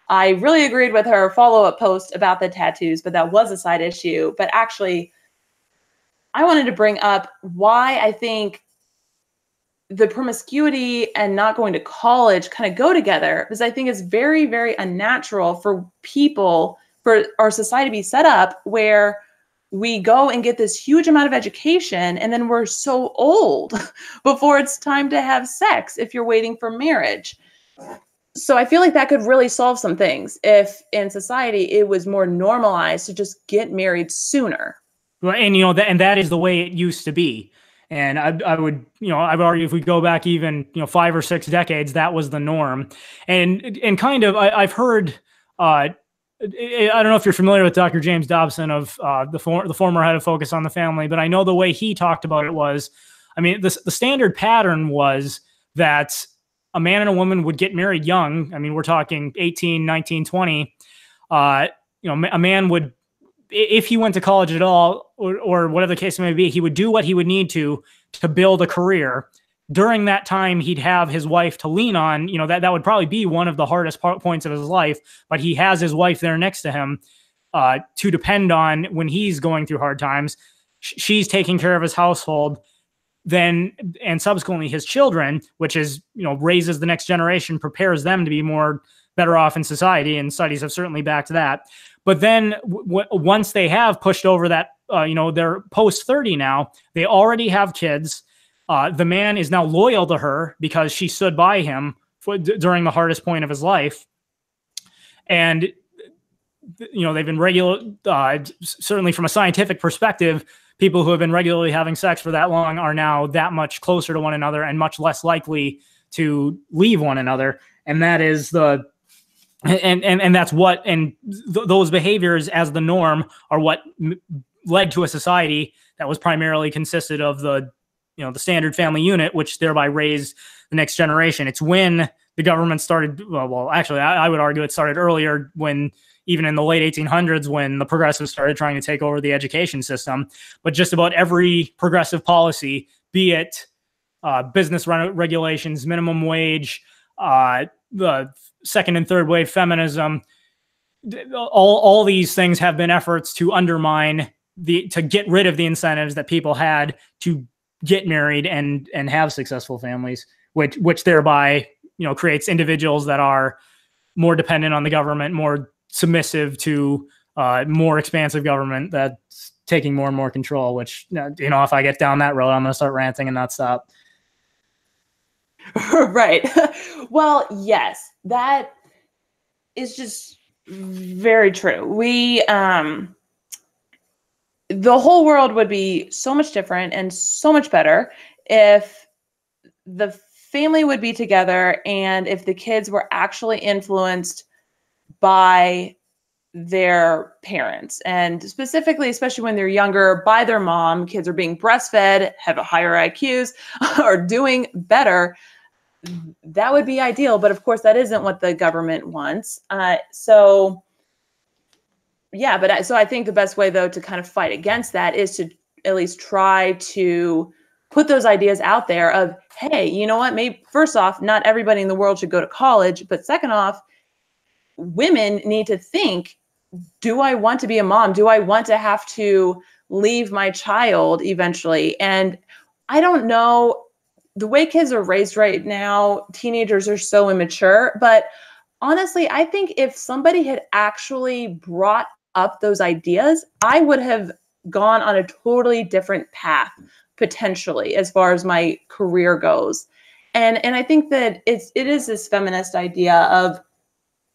I really agreed with her follow-up post about the tattoos, but that was a side issue. But actually, I wanted to bring up why I think the promiscuity and not going to college kind of go together, because I think it's very, very unnatural for our society to be set up where we go and get this huge amount of education, and then we're so old before it's time to have sex if you're waiting for marriage. So I feel like that could really solve some things if in society it was more normalized to just get married sooner. Well, and and that is the way it used to be. And I would argue if we go back even 5 or 6 decades, that was the norm. And kind of I've heard. I don't know if you're familiar with Dr. James Dobson of the former head of Focus on the Family, but I know the way he talked about it was, I mean, the standard pattern was that a man and a woman would get married young. I mean, we're talking 18, 19, 20. A man would, if he went to college at all, or whatever the case may be, he would do what he would need to build a career. During that time, he'd have his wife to lean on. That would probably be one of the hardest points of his life, but he has his wife there next to him to depend on when he's going through hard times. She's taking care of his household, and subsequently his children, which is, raises the next generation, prepares them to be better off in society. And studies have certainly backed that. But then once they have pushed over that, they're post 30 now, they already have kids. The man is now loyal to her because she stood by him during the hardest point of his life. And, they've been certainly from a scientific perspective, people who have been regularly having sex for that long are now that much closer to one another and much less likely to leave one another. And that is those behaviors as the norm are what led to a society that was primarily consisted of the standard family unit, which thereby raised the next generation. It's when the government started, well, actually, I would argue it started earlier, when even in the late 1800s, when the progressives started trying to take over the education system. But just about every progressive policy, be it business regulations, minimum wage, the second and third wave feminism, all these things have been efforts to undermine to get rid of the incentives that people had to get married and have successful families, which thereby creates individuals that are more dependent on the government, more submissive to more expansive government that's taking more and more control. Which if I get down that road, I'm going to start ranting and not stop. Right. Well, yes, that is just very true. We the whole world would be so much different and so much better if the family would be together and if the kids were actually influenced by their parents, and specifically, especially when they're younger, by their mom. Kids are being breastfed, have a higher IQs, are doing better. That would be ideal, but of course, that isn't what the government wants. So I think the best way, though, to kind of fight against that is to at least try to put those ideas out there of, hey, you know what? Maybe first off, not everybody in the world should go to college, but second off, women need to think, do I want to be a mom? Do I want to have to leave my child eventually? And I don't know, the way kids are raised right now, teenagers are so immature, but honestly, I think if somebody had actually brought up those ideas, I would have gone on a totally different path potentially as far as my career goes. And I think that it is this feminist idea of,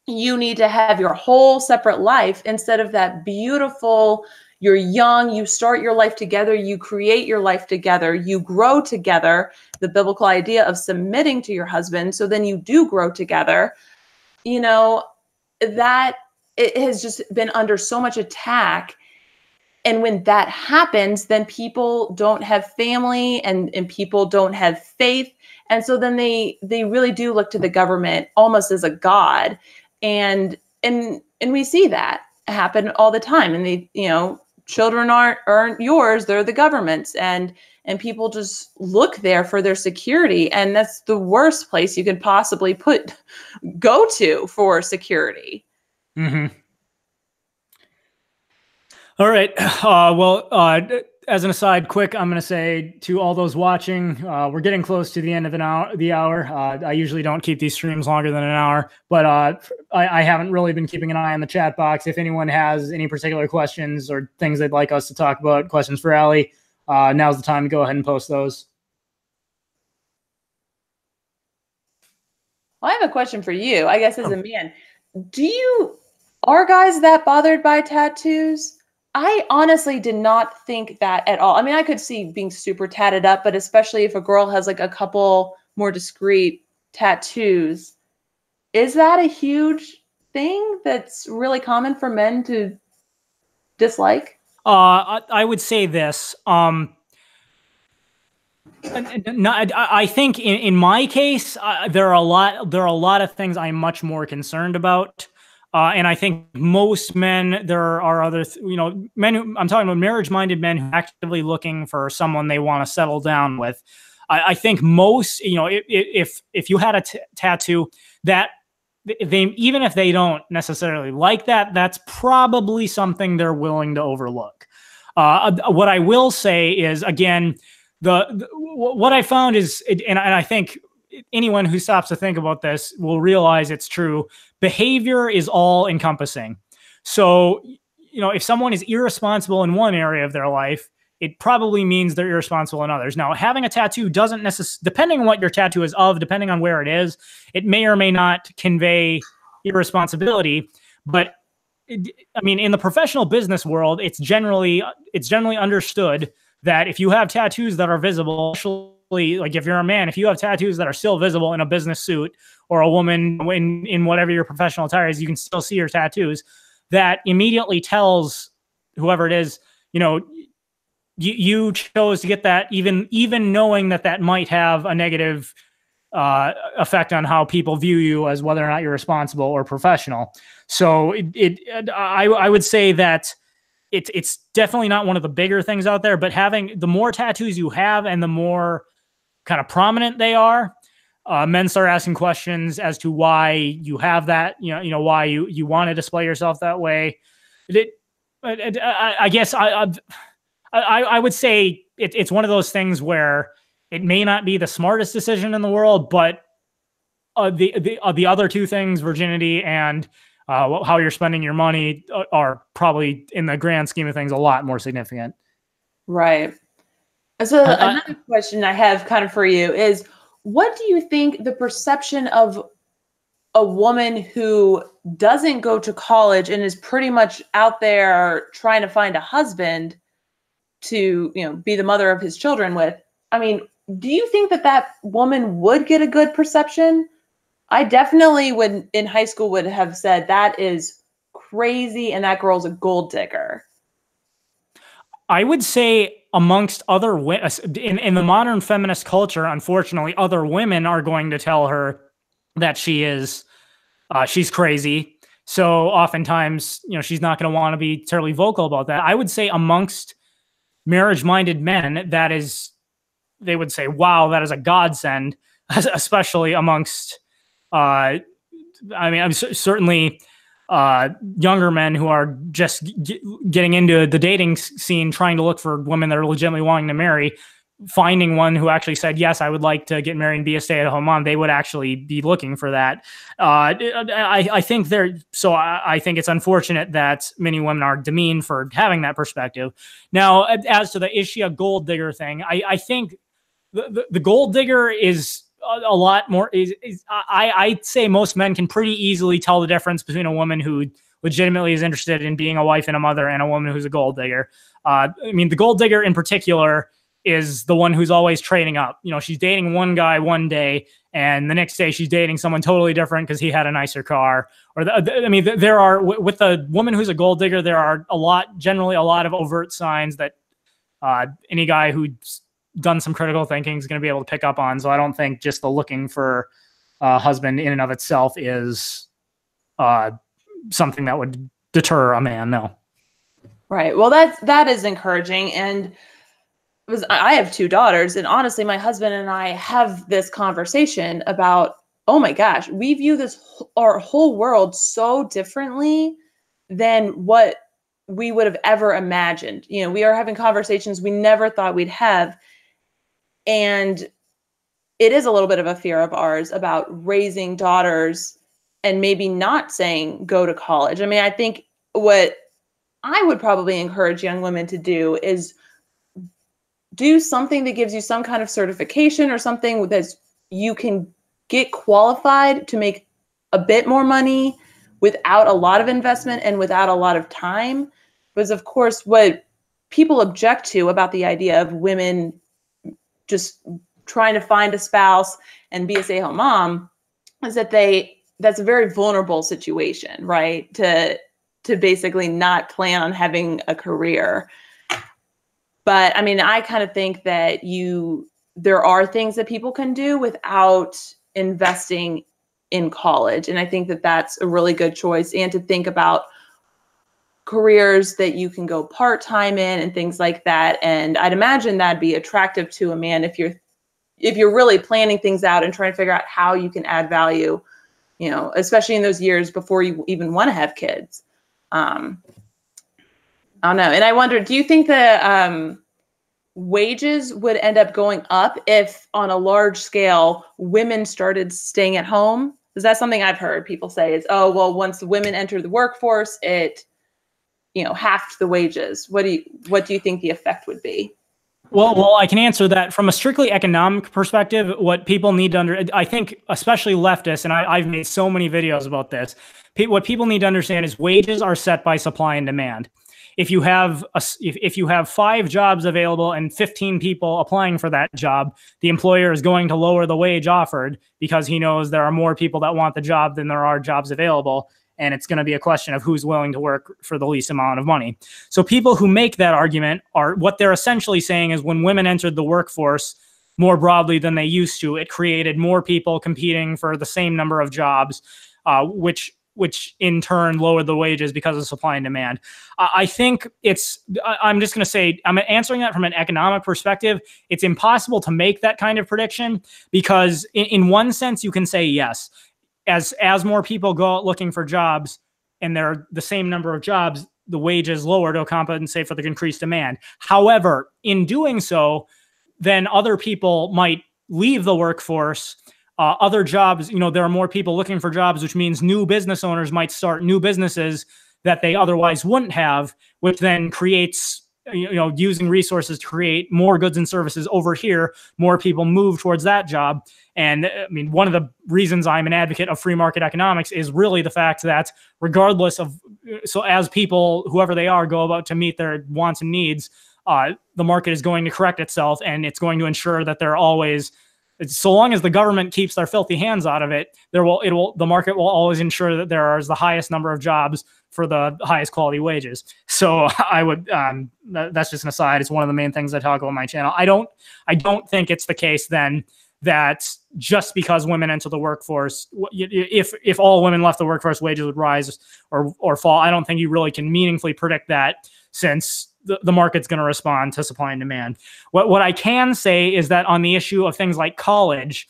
you need to have your whole separate life instead of that beautiful, you're young, you start your life together, you create your life together, you grow together, the biblical idea of submitting to your husband, so then you do grow together. You know, that it has just been under so much attack. And when that happens, then people don't have family, and people don't have faith. And so then they really do look to the government almost as a god. And we see that happen all the time. And children aren't yours, they're the government's. And people just look there for their security. And that's the worst place you could possibly go to for security. Mm-hmm. All right. As an aside, quick, I'm going to say to all those watching, we're getting close to the end of the hour. I usually don't keep these streams longer than an hour, but I haven't really been keeping an eye on the chat box. If anyone has any particular questions or things they'd like us to talk about, questions for Allie, now's the time to go ahead and post those. Well, I have a question for you, I guess, as a man. Are guys that bothered by tattoos? I honestly did not think that at all. I mean, I could see being super tatted up, but especially if a girl has like a couple more discreet tattoos, is that a huge thing that's really common for men to dislike? I would say this. I think in my case, there are a lot of things I'm much more concerned about. And I think most men, there are other, men who, I'm talking about marriage-minded men who are actively looking for someone they want to settle down with. I think most, if you had a tattoo that even if they don't necessarily like that, that's probably something they're willing to overlook. What I will say is, again, what I found is, and I think anyone who stops to think about this will realize it's true. Behavior is all encompassing. So, if someone is irresponsible in one area of their life, it probably means they're irresponsible in others. Now, having a tattoo doesn't necessarily, depending on what your tattoo is of, depending on where it is, it may or may not convey irresponsibility. But in the professional business world, it's generally understood that if you have tattoos that are visible, especially like if you're a man, if you have tattoos that are still visible in a business suit, or a woman in whatever your professional attire is, you can still see your tattoos. That immediately tells whoever it is, you chose to get that, even knowing that might have a negative effect on how people view you as whether or not you're responsible or professional. So I would say that it's definitely not one of the bigger things out there, but having the more tattoos you have and the more kind of prominent they are, men start asking questions as to why you have that, why you want to display yourself that way. I guess I would say it's one of those things where it may not be the smartest decision in the world, but the other two things, virginity and how you're spending your money, are probably, in the grand scheme of things, a lot more significant. Right. So another question I have kind of for you is, what do you think the perception of a woman who doesn't go to college and is pretty much out there trying to find a husband to, be the mother of his children with? I mean, do you think that woman would get a good perception? I definitely would, in high school, would have said that is crazy and that girl's a gold digger? I would say amongst other women in the modern feminist culture, unfortunately, other women are going to tell her that she's crazy. So oftentimes, she's not going to want to be terribly vocal about that. I would say amongst marriage-minded men, they would say, wow, that is a godsend, especially amongst, I'm certainly younger men who are just getting into the dating scene, trying to look for women that are legitimately wanting to marry, finding one who actually said, yes, I would like to get married and be a stay-at-home mom. They would actually be looking for that. I think it's unfortunate that many women are demeaned for having that perspective. Now, as to the is she a gold digger thing, I think the gold digger is a lot more. I'd say most men can pretty easily tell the difference between a woman who legitimately is interested in being a wife and a mother and a woman who's a gold digger. The gold digger in particular is the one who's always trading up. She's dating one guy one day, and the next day she's dating someone totally different because he had a nicer car. There are, with the woman who's a gold digger, there are generally a lot of overt signs that any guy who's done some critical thinking is going to be able to pick up on. So I don't think just the looking for a husband in and of itself is something that would deter a man. No. Right. Well, that is encouraging. And I have 2 daughters, and honestly, my husband and I have this conversation about, oh my gosh, we view our whole world so differently than what we would have ever imagined. We are having conversations we never thought we'd have. And it is a little bit of a fear of ours about raising daughters and maybe not saying go to college. I think what I would probably encourage young women to do is do something that gives you some kind of certification or something that you can get qualified to make a bit more money without a lot of investment and without a lot of time. Because of course, what people object to about the idea of women just trying to find a spouse and be a stay-at-home mom is that that's a very vulnerable situation, right? To basically not plan on having a career. But I kind of think that there are things that people can do without investing in college. And I think that that's a really good choice, and to think about careers that you can go part-time in and things like that. And I'd imagine that'd be attractive to a man if you're really planning things out and trying to figure out how you can add value, especially in those years before you even want to have kids. I don't know. And I wonder, do you think that wages would end up going up if on a large scale women started staying at home? Is that something I've heard people say is, oh, well, once the women enter the workforce, it halved the wages. What do you think the effect would be? Well, I can answer that from a strictly economic perspective. What people need to I think, especially leftists, and I've made so many videos about this. What people need to understand is wages are set by supply and demand. If you have 5 jobs available and 15 people applying for that job, the employer is going to lower the wage offered because he knows there are more people that want the job than there are jobs available. And it's going to be a question of who's willing to work for the least amount of money. So people who make that argument are, what they're essentially saying is, when women entered the workforce more broadly than they used to, it created more people competing for the same number of jobs, which in turn lowered the wages because of supply and demand. I think I'm just going to say, I'm answering that from an economic perspective. It's impossible to make that kind of prediction because in one sense, you can say yes. As more people go out looking for jobs and there are the same number of jobs, the wages lower to compensate for the increased demand. However, in doing so, then other people might leave the workforce. Other jobs, there are more people looking for jobs, which means new business owners might start new businesses that they otherwise wouldn't have, which then creates, using resources to create more goods and services over here. More people move towards that job. And one of the reasons I'm an advocate of free market economics is really the fact that regardless of, so as people, whoever they are, go about to meet their wants and needs, the market is going to correct itself, and it's going to ensure that there are always so long as the government keeps their filthy hands out of it, the market will always ensure that there is the highest number of jobs for the highest quality wages. So I would, that's just an aside. It's one of the main things I talk about on my channel. I don't think it's the case then that just because women enter the workforce, if all women left the workforce, wages would rise or fall. I don't think you really can meaningfully predict that, since the market's going to respond to supply and demand. What I can say is that on the issue of things like college,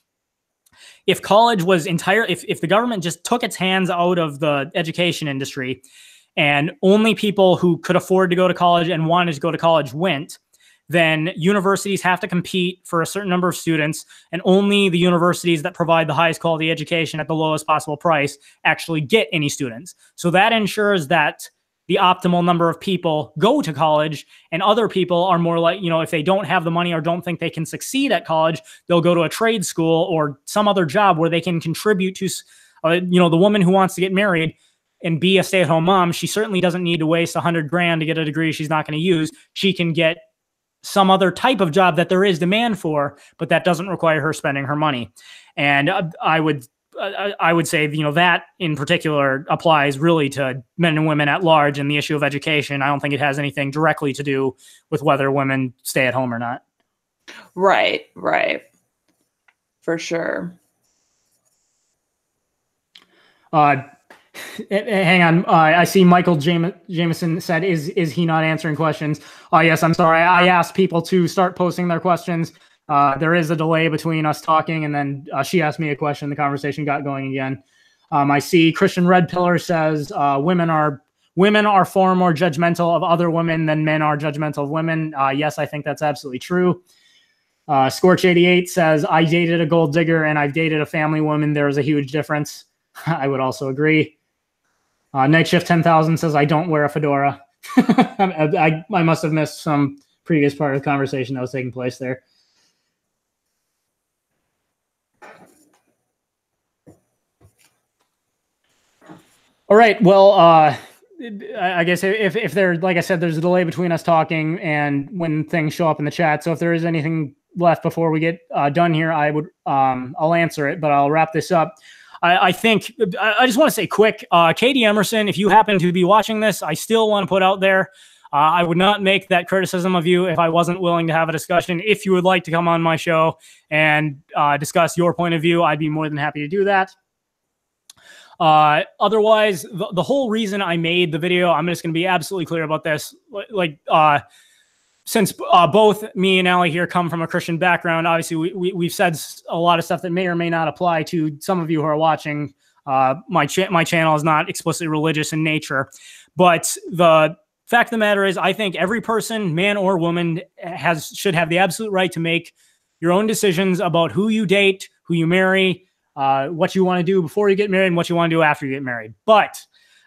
if college was if the government just took its hands out of the education industry and only people who could afford to go to college and wanted to go to college went, then universities have to compete for a certain number of students, and only the universities that provide the highest quality education at the lowest possible price actually get any students. So that ensures that the optimal number of people go to college, and other people are more like, if they don't have the money or don't think they can succeed at college, they'll go to a trade school or some other job where they can contribute to, the woman who wants to get married and be a stay-at-home mom, she certainly doesn't need to waste $100,000 to get a degree she's not going to use. She can get some other type of job that there is demand for, but that doesn't require her spending her money. And I would say, that in particular applies really to men and women at large, and the issue of education. I don't think it has anything directly to do with whether women stay at home or not. Right. For sure. Hang on. I see Michael Jameson said, is he not answering questions? Yes, I'm sorry. I asked people to start posting their questions. There is a delay between us talking, and then she asked me a question. The conversation got going again. I see Christian Red Pillar says women are far more judgmental of other women than men are judgmental of women. Yes, I think that's absolutely true. Scorch88 says, I dated a gold digger and I've dated a family woman. There is a huge difference. I would also agree. Night Shift 10,000 says, I don't wear a fedora. I must have missed some previous part of the conversation that was taking place there. All right. Well, I guess if there, like I said, there's a delay between us talking and when things show up in the chat. So if there is anything left before we get done here, I'll answer it, but I'll wrap this up. I think I just want to say quick, Katie Emmerson, if you happen to be watching this, I still want to put out there, I would not make that criticism of you if I wasn't willing to have a discussion. If you would like to come on my show and discuss your point of view, I'd be more than happy to do that. Otherwise, the whole reason I made the video, I'm just going to be absolutely clear about this. Since both me and Allie here come from a Christian background, obviously we've said a lot of stuff that may or may not apply to some of you who are watching. My channel is not explicitly religious in nature, but the fact of the matter is, I think every person, man or woman, should have the absolute right to make your own decisions about who you date, who you marry, what you want to do before you get married, and what you want to do after you get married. But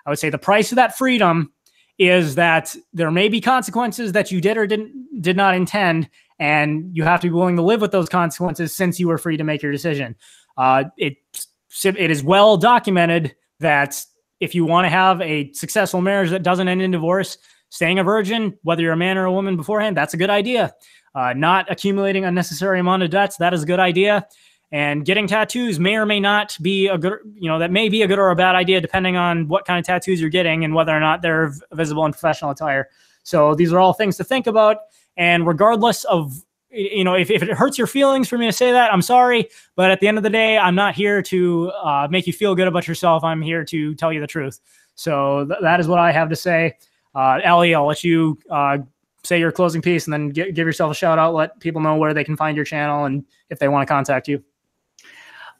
I would say the price of that freedom is that there may be consequences that you did or did not intend, and you have to be willing to live with those consequences since you were free to make your decision. It is well documented that if you want to have a successful marriage that doesn't end in divorce, staying a virgin, whether you're a man or a woman beforehand, that's a good idea. Not accumulating unnecessary amount of debts, that is a good idea. And getting tattoos may or may not be a good, that may be a good or a bad idea depending on what kind of tattoos you're getting and whether or not they're visible in professional attire. So these are all things to think about. And regardless of, if it hurts your feelings for me to say that, I'm sorry. But at the end of the day, I'm not here to make you feel good about yourself. I'm here to tell you the truth. So that is what I have to say. Allie, I'll let you say your closing piece and then give yourself a shout out. Let people know where they can find your channel and if they want to contact you.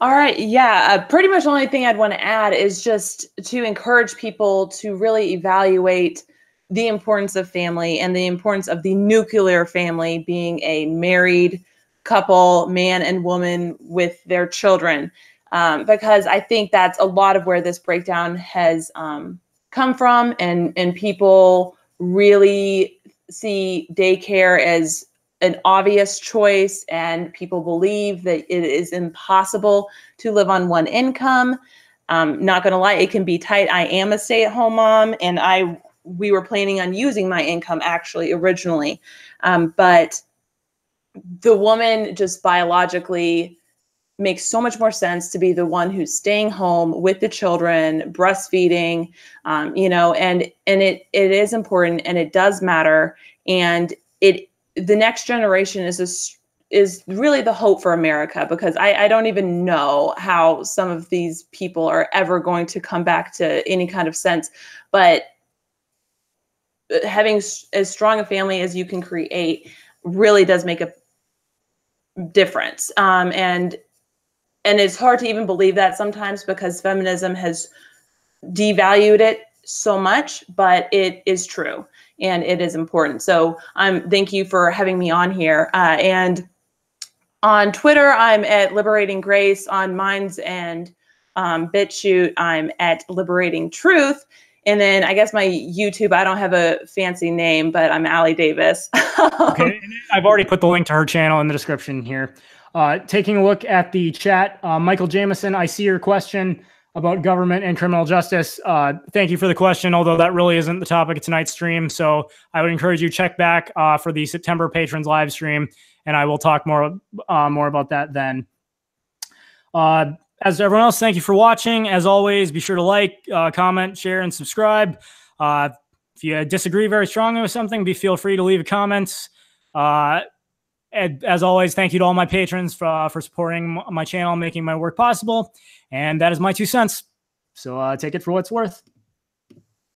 All right. Yeah. Pretty much the only thing I'd want to add is just to encourage people to really evaluate the importance of family and the importance of the nuclear family being a married couple, man and woman with their children. Because I think that's a lot of where this breakdown has come from, and people really see daycare as an obvious choice, and people believe that it is impossible to live on one income. Not going to lie, it can be tight. I am a stay-at-home mom, and we were planning on using my income actually originally. But the woman just biologically makes so much more sense to be the one who's staying home with the children, breastfeeding, you know, and it is important and it does matter. And the next generation is really the hope for America, because I don't even know how some of these people are ever going to come back to any kind of sense. But having as strong a family as you can create really does make a difference. And it's hard to even believe that sometimes, because feminism has devalued it so much, but it is true and it is important. So thank you for having me on here. And on Twitter, I'm at Liberating Grace. On Minds and BitChute, I'm at Liberating Truth. And then I guess my YouTube, I don't have a fancy name, but I'm Allie Davis. Okay, I've already put the link to her channel in the description here. Taking a look at the chat, Michael Jameson, I see your question about government and criminal justice. Thank you for the question, although that really isn't the topic of tonight's stream. So I would encourage you to check back for the September patrons live stream, and I will talk more about that then. As everyone else, thank you for watching. As always, be sure to like, comment, share, and subscribe. If you disagree very strongly with something, feel free to leave a comment. And as always, thank you to all my patrons for supporting my channel, making my work possible. And that is my 2 cents. So take it for what it's worth.